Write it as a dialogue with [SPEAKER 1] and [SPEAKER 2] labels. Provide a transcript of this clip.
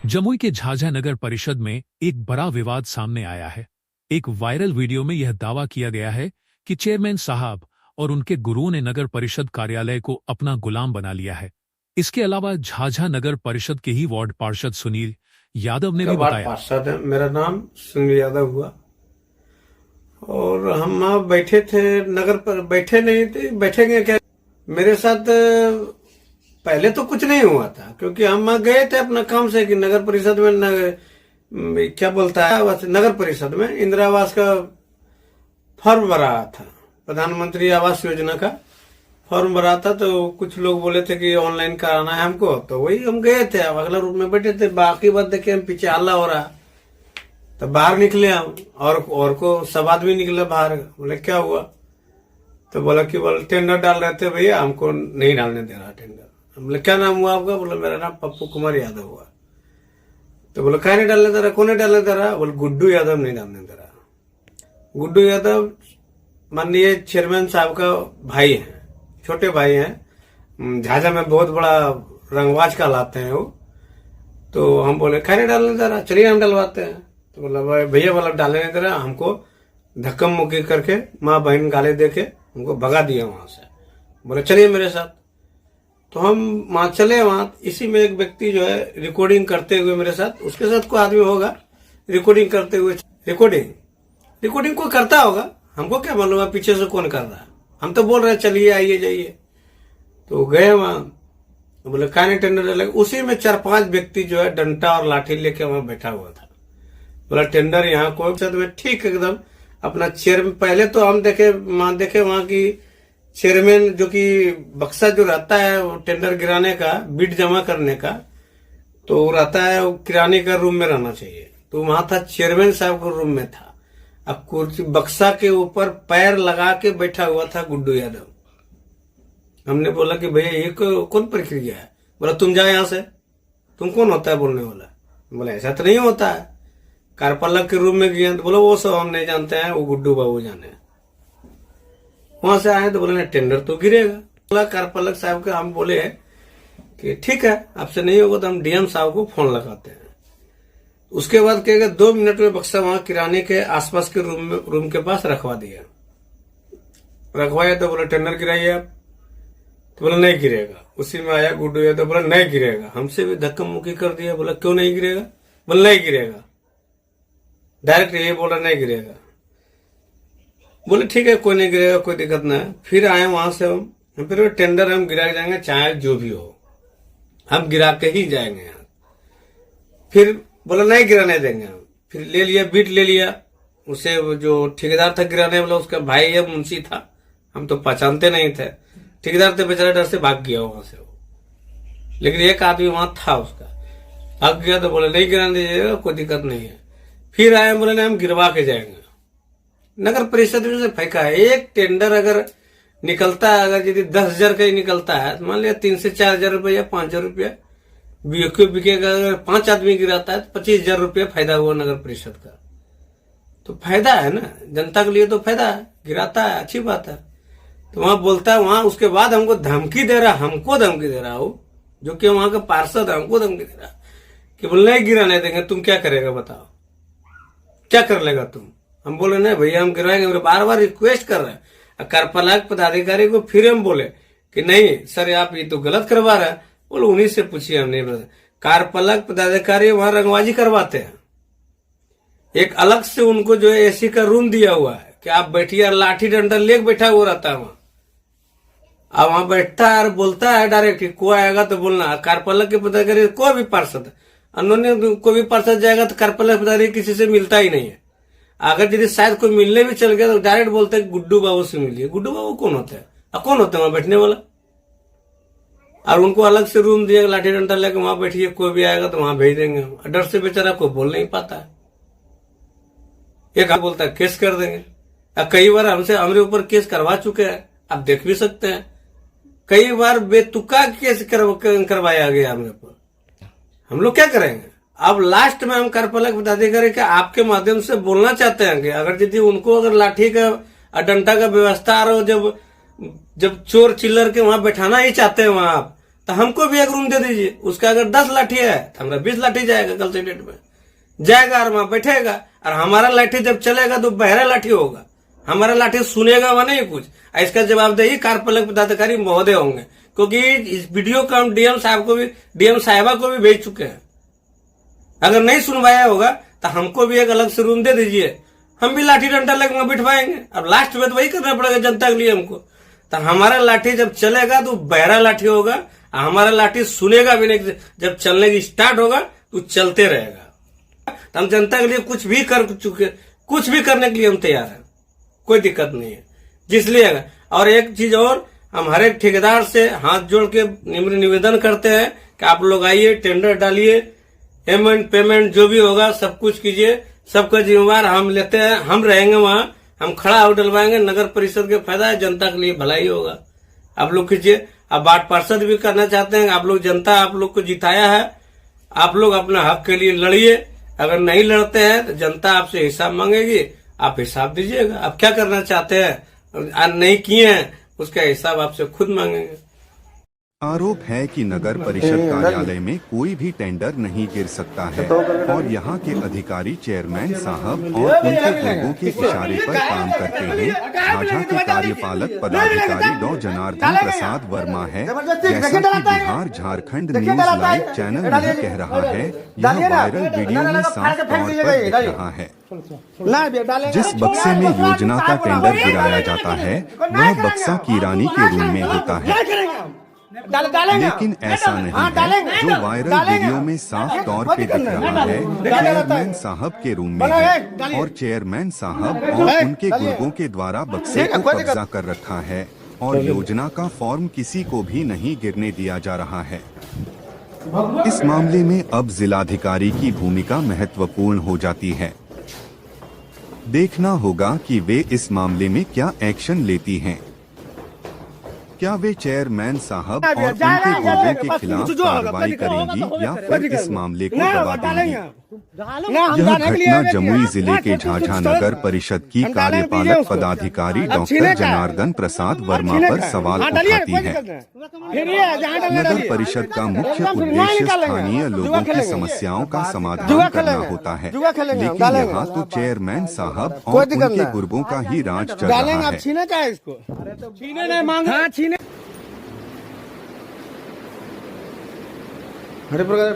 [SPEAKER 1] जमुई के झाझा नगर परिषद में एक बड़ा विवाद सामने आया है। एक वायरल वीडियो में यह दावा किया गया है कि चेयरमैन साहब और उनके गुरुओं ने नगर परिषद कार्यालय को अपना गुलाम बना लिया है। इसके अलावा झाझा नगर परिषद के ही वार्ड पार्षद सुनील यादव ने भी बताया,
[SPEAKER 2] पार्षद है, मेरा नाम सुनील यादव हुआ और हम वहाँ बैठे थे, नगर पर बैठे नहीं थे, बैठेंगे क्या। मेरे साथ पहले तो कुछ नहीं हुआ था क्योंकि हम वहाँ गए थे अपना काम से कि नगर परिषद में क्या बोलता है, नगर परिषद में इंदिरा आवास का फॉर्म भरा था, प्रधानमंत्री आवास योजना का फॉर्म भरा था। तो कुछ लोग बोले थे कि ऑनलाइन कराना है हमको, तो वही हम गए थे। अब अगला रूम में बैठे थे, बाकी बात देखे हम पीछे हल्ला हो रहा, तो बाहर निकले हम और को सब आदमी निकले बाहर। बोले क्या हुआ, तो बोला कि बोले टेंडर डाल रहे थे भैया, हमको नहीं डालने दे रहा टेंडर। बोले क्या नाम हुआ आपका, बोले मेरा नाम पप्पू कुमार यादव हुआ। तो बोले क्या नहीं डालने दे रहा, कौन नहीं डालने दे रहा, बोले गुड्डू यादव नहीं डालने दे रहा। गुड्डू यादव माननीय चेयरमैन साहब का भाई है, छोटे भाई हैं, झाझा में बहुत बड़ा रंगबाज कहलाते हैं वो। तो हम बोले क्या नहीं डालने दे रहा, चलिए हम डलवाते हैं। तो बोला भैया वाला डालने नहीं दे रहा, हमको धक्कम मुक्की करके माँ बहन गाले देके हमको भगा दिया वहां से। बोले चलिए मेरे साथ। तो हम वहां चले, वहां इसी में एक व्यक्ति जो है रिकॉर्डिंग करते हुए मेरे साथ, उसके साथ कोई आदमी होगा रिकॉर्डिंग करते हुए, रिकॉर्डिंग कोई करता होगा, हमको क्या मालूम है पीछे से कौन कर रहा है। हम तो बोल रहे हैं चलिए आइए जाइए। तो गए वहां, तो बोले काने टेंडर लगे। उसी में 4-5 व्यक्ति जो है डंडा और लाठी लेके वहां बैठा हुआ था। बोला टेंडर यहाँ को ठीक एकदम अपना चेयरमैन। पहले तो हम देखे वहां की चेयरमैन जो कि बक्सा जो रहता है वो टेंडर गिराने का, बिड जमा करने का, तो वो रहता है वो किराने का रूम में रहना चाहिए। तो वहां था चेयरमैन साहब को रूम में था। अब कुर्सी बक्सा के ऊपर पैर लगा के बैठा हुआ था गुड्डू यादव। हमने बोला कि भैया ये कौन प्रक्रिया है। बोला तुम जाओ यहां से, तुम कौन होता है बोलने वाला। बोला ऐसा तो नहीं होता है। कारपलक के रूम में गया तो बोला वो सब हम नहीं जानते हैं, वो गुड्डू बाबू जाने। वहां से आए तो बोले टेंडर तो गिरेगा। बोला कारपलक साहब के, हम बोले कि ठीक है आपसे नहीं होगा तो हम डीएम साहब को फोन लगाते हैं। उसके बाद कहेगा 2 मिनट में बक्सा वहां किराने के आसपास के रूम के पास रखवा दिया। रखवाया तो बोला टेंडर गिराइए आप। तो बोला नहीं गिरेगा। उसी में आया गुड्डू यादव, बोला नहीं गिरेगा। हमसे भी धक्का मुक्की कर दिया। बोला क्यों नहीं गिरेगा, बोला नहीं गिरेगा, डायरेक्ट यही बोला नहीं गिरेगा। बोले ठीक है कोई नहीं गिरेगा, कोई दिक्कत नहीं है। फिर आए वहां से हम फिर टेंडर हम गिरा जाएंगे, चाहे जो भी हो हम गिरा के ही जाएंगे यहाँ। फिर बोला नहीं गिराने देंगे हम। फिर ले लिया, बीट ले लिया। उसे जो ठेकेदार था गिराने वाला, उसका भाई या मुंशी था, हम तो पहचानते नहीं थे। ठेकेदार थे बेचारा, डर से भाग गया वहां से वो। लेकिन एक आदमी वहां था, उसका भाग गया। तो बोले नहीं गिराने दीजिएगा, कोई दिक्कत नहीं है। फिर आए, बोले नहीं हम गिरवा के जाएंगे। नगर परिषद में से फेंका है। एक टेंडर अगर निकलता है, अगर यदि 10,000 का ही निकलता है, मान लिया 3 से 4,000 रुपया या 5,000 रुपया बिकेगा। अगर 5 आदमी गिराता है तो 25,000 रुपया फायदा हुआ नगर परिषद का। तो फायदा है ना, जनता के लिए तो फायदा है, गिराता है, अच्छी बात है। तो वहां बोलता है, वहां उसके बाद हमको धमकी दे रहा, हो जो कि वहां का पार्षद हमको धमकी दे रहा कि बोले नहीं गिराने देंगे। तुम क्या करेगा बताओ, क्या कर लेगा तुम। हम बोले नहीं भैया हम गिरवाएंगे। बार बार रिक्वेस्ट कर रहे हैं कार्यपालक पदाधिकारी को। फिर हम बोले कि नहीं सर आप ये तो गलत करवा रहे हैं। बोले उन्हीं से पूछिए, हम नहीं बता। कार्यपालक पदाधिकारी वहां रंगबाजी करवाते हैं। एक अलग से उनको जो है एसी का रूम दिया हुआ है कि आप बैठिए, लाठी डंडा लेके बैठा हुआ रहता है वहां। अब वहां बैठता है और बोलता है डायरेक्ट, कोई आएगा तो बोलना। कार्यपालक के पदाधिकारी कोई भी पार्षद, अन्य कोई भी पार्षद जाएगा तो कार्यपालक पदाधिकारी किसी से मिलता ही नहीं है। अगर यदि शायद कोई मिलने भी चल गया तो डायरेक्ट बोलते हैं गुड्डू बाबू से मिलिए। गुड्डू बाबू कौन होता है, कौन होता है वहां बैठने वाला। और उनको अलग से रूम दिया, लाठी डंडा लेकर वहां बैठिए, कोई भी आएगा तो वहां भेज देंगे। डर से बेचारा कोई बोल नहीं पाता है। एक बोलता है केस कर देंगे। कई बार हमारे ऊपर केस करवा चुके हैं, आप देख भी सकते हैं। कई बार बेतुका केस करवाया गया हमारे ऊपर। हम लोग क्या करेंगे। अब लास्ट में हम कार्यपालक पदाधिकारी के आपके माध्यम से बोलना चाहते हैं कि अगर यदि उनको अगर लाठी का डंडा का व्यवस्था आ रहा हो, जब चोर चिल्लर के वहां बैठाना ही चाहते हैं वहां आप, तो हमको भी एक रूम दे दीजिए। उसका अगर 10 लाठी है तो हमारा 20 लाठी जाएगा, कल से डेट में जाएगा और वहां बैठेगा। और हमारा लाठी जब चलेगा तो बहरा लाठी होगा, हमारा लाठी सुनेगा वह नहीं कुछ। इसका जवाबदेही कार्यपालक पदाधिकारी महोदय होंगे, क्योंकि इस वीडियो को हम डीएम साहब को भी, डीएम साहिबा को भी भेज चुके हैं। अगर नहीं सुनवाया होगा तो हमको भी एक अलग से रूम दे दीजिए, हम भी लाठी डंडा लेकर बिठवाएंगे। अब लास्ट में तो वही करना पड़ेगा जनता के लिए हमको। तो हमारा लाठी जब चलेगा तो बहरा लाठी होगा, हमारा लाठी सुनेगा भी नहीं। जब चलने की स्टार्ट होगा तो चलते रहेगा। तो हम जनता के लिए कुछ भी कर चुके, कुछ भी करने के लिए हम तैयार हैं, कोई दिक्कत नहीं है। जिसलिए और एक चीज और, हम हर एक ठेकेदार से हाथ जोड़ के निवेदन करते हैं कि आप लोग आइए, टेंडर डालिए, पेमेंट जो भी होगा सब कुछ कीजिए। सबका जिम्मेवार हम लेते हैं, हम रहेंगे वहां, हम खड़ा हो डलवाएंगे। नगर परिषद के फायदा है, जनता के लिए भलाई होगा। आप लोग कीजिए। अब वार्ड पार्षद भी करना चाहते हैं, आप लोग, जनता आप लोग को जिताया है, आप लोग अपना हक के लिए लड़िए। अगर नहीं लड़ते हैं तो जनता आपसे हिसाब मांगेगी, आप हिसाब दीजिएगा। आप क्या करना चाहते हैं, आज नहीं किए हैं, उसका हिसाब आपसे खुद मांगेंगे।
[SPEAKER 3] आरोप है कि नगर परिषद कार्यालय में कोई भी टेंडर नहीं गिर सकता है और यहाँ के अधिकारी चेयरमैन साहब और उनके लोगों के इशारे पर काम करते हैं। झाझा के कार्यपालक पदाधिकारी डॉ जनार्दन प्रसाद वर्मा है। जैसा कि Bihar Jharkhand news live channel नहीं कह रहा है, यह वायरल वीडियो में साफ तौर पर दिख रहा है। जिस बक्से में योजना का टेंडर गिराया जाता है वह बक्सा किरानी के रूम में होता है, लेकिन ऐसा नहीं है जो वायरल वीडियो में साफ तौर पे दिख रहा है। चेयरमैन साहब के रूम में है और चेयरमैन साहब और उनके गुर्गों के द्वारा बक्से को कब्जा कर रखा है और योजना का फॉर्म किसी को भी नहीं गिरने दिया जा रहा है। इस मामले में अब जिलाधिकारी की भूमिका महत्वपूर्ण हो जाती है। देखना होगा कि वे इस मामले में क्या एक्शन लेती हैं। क्या वे चेयरमैन साहब और उनके गुर्गों के खिलाफ कार्रवाई करेंगी या फिर इस मामले को दबा देंगी। यह घटना जमुई जिले के झाझा नगर परिषद की कार्यपालक पदाधिकारी डॉक्टर जनार्दन प्रसाद वर्मा पर सवाल उठाती है। नगर परिषद का मुख्य उद्देश्य स्थानीय लोगों की समस्याओं का समाधान करना होता है, लेकिन यहाँ तो चेयरमैन साहब और उनके गुर्गों का ही राज चल रहा है।
[SPEAKER 2] हरे प्रकार